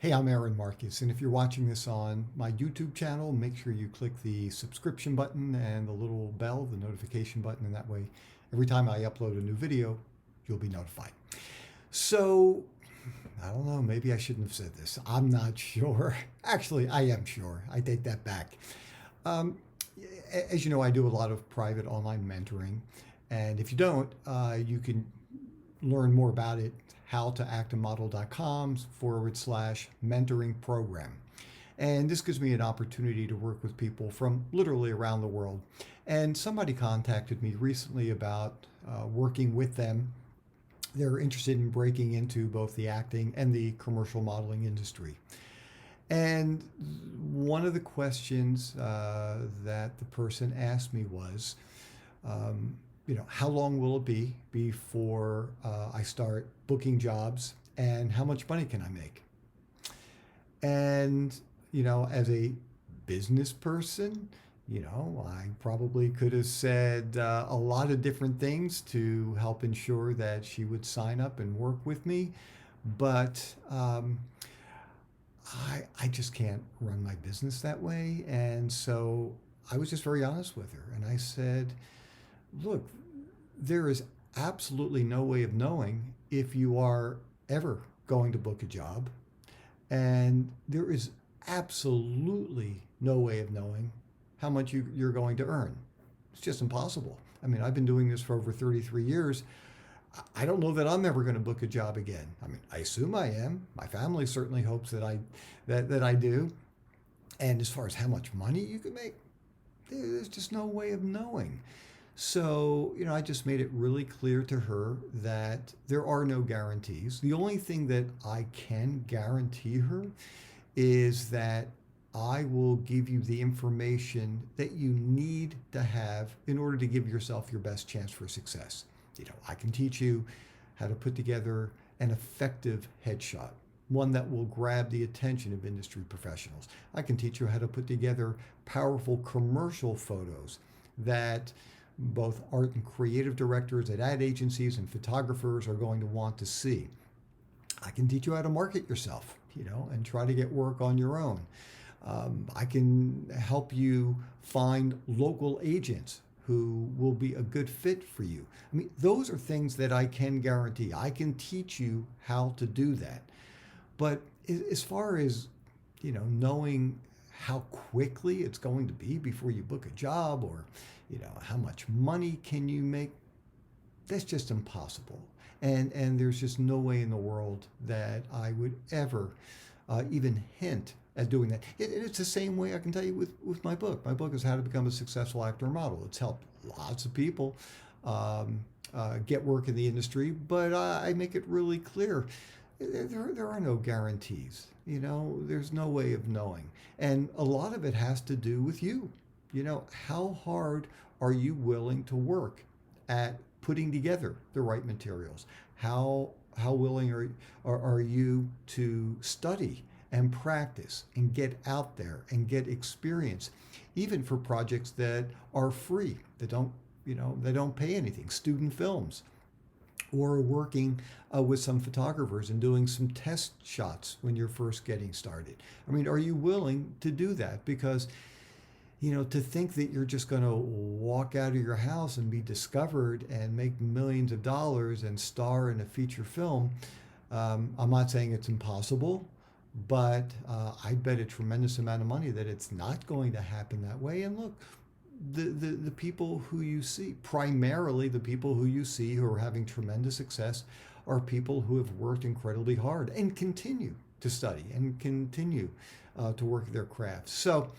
Hey, I'm Aaron Marcus, and if you're watching this on my YouTube channel, make sure you click the subscription button and the little bell, the notification button, and that way, every time I upload a new video, you'll be notified. So, I don't know, maybe I shouldn't have said this. I'm not sure. Actually, I am sure. I take that back. Um, as you know, I do a lot of private online mentoring, and if you don't, you can learn more about it, howtoactamodel.com/mentoring program. And this gives me an opportunity to work with people from literally around the world. And somebody contacted me recently about working with them. They're interested in breaking into both the acting and the commercial modeling industry. And one of the questions that the person asked me was, how long will it be before I start booking jobs, and how much money can I make? And, as a business person, I probably could have said a lot of different things to help ensure that she would sign up and work with me. But I just can't run my business that way. And so I was just very honest with her. And I said, look, there is absolutely no way of knowing if you are ever going to book a job. And there is absolutely no way of knowing how much you're going to earn. It's just impossible. I mean, I've been doing this for over 33 years. I don't know that I'm ever going to book a job again. I mean, I assume I am. My family certainly hopes that I do. And as far as how much money you can make, there's just no way of knowing. So, I just made it really clear to her that there are no guarantees. The only thing that I can guarantee her is that I will give you the information that you need to have in order to give yourself your best chance for success. I can teach you how to put together an effective headshot, one that will grab the attention of industry professionals. I can teach you how to put together powerful commercial photos that both art and creative directors at ad agencies and photographers are going to want to see. I can teach you how to market yourself, and try to get work on your own. I can help you find local agents who will be a good fit for you. I mean, those are things that I can guarantee. I can teach you how to do that. But as far as, knowing how quickly it's going to be before you book a job, or, how much money can you make, that's just impossible. And there's just no way in the world that I would ever even hint at doing that. It's the same way I can tell you with my book. My book is How to Become a Successful Actor and Model. It's helped lots of people get work in the industry, but I make it really clear. There are no guarantees. There's no way of knowing. And a lot of it has to do with you. How hard are you willing to work at putting together the right materials? How willing are you to study and practice and get out there and get experience, even for projects that are free, that don't pay anything, student films, or working with some photographers and doing some test shots when you're first getting started. I mean, are you willing to do that? Because, to think that you're just going to walk out of your house and be discovered and make millions of dollars and star in a feature film, I'm not saying it's impossible, but I bet a tremendous amount of money that it's not going to happen that way. And look, the people who you see, primarily the people who you see who are having tremendous success, are people who have worked incredibly hard and continue to study and continue to work their craft. So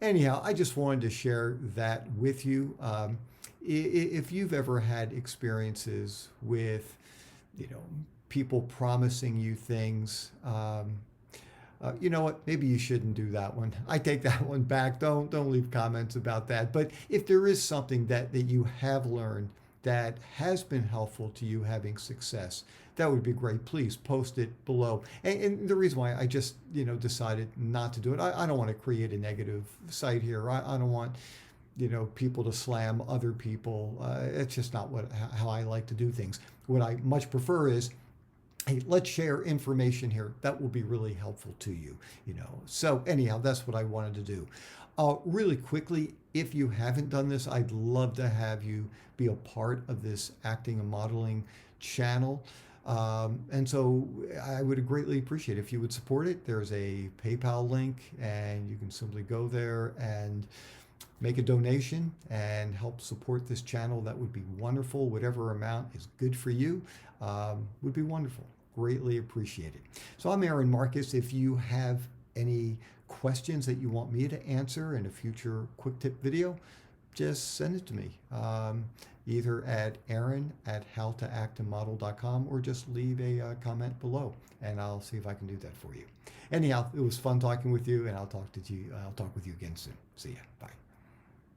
anyhow, I just wanted to share that with you. If you've ever had experiences with, people promising you things, you know what? Maybe you shouldn't do that one. I take that one back. Don't leave comments about that. But if there is something that you have learned that has been helpful to you having success, that would be great. Please post it below. And the reason why I just decided not to do it, I don't want to create a negative site here. I don't want people to slam other people. It's just not how I like to do things. What I much prefer is hey, let's share information here. That will be really helpful to you, So anyhow, that's what I wanted to do. Really quickly, if you haven't done this, I'd love to have you be a part of this acting and modeling channel. And so I would greatly appreciate it if you would support it. There's a PayPal link, and you can simply go there and make a donation and help support this channel. That would be wonderful. Whatever amount is good for you would be wonderful. Greatly appreciated. So I'm Aaron Marcus. If you have any questions that you want me to answer in a future quick tip video, just send it to me. Either at aaron@howtoactandmodel.com, or just leave a comment below, and I'll see if I can do that for you. Anyhow, it was fun talking with you, and I'll talk with you again soon. See ya. Bye.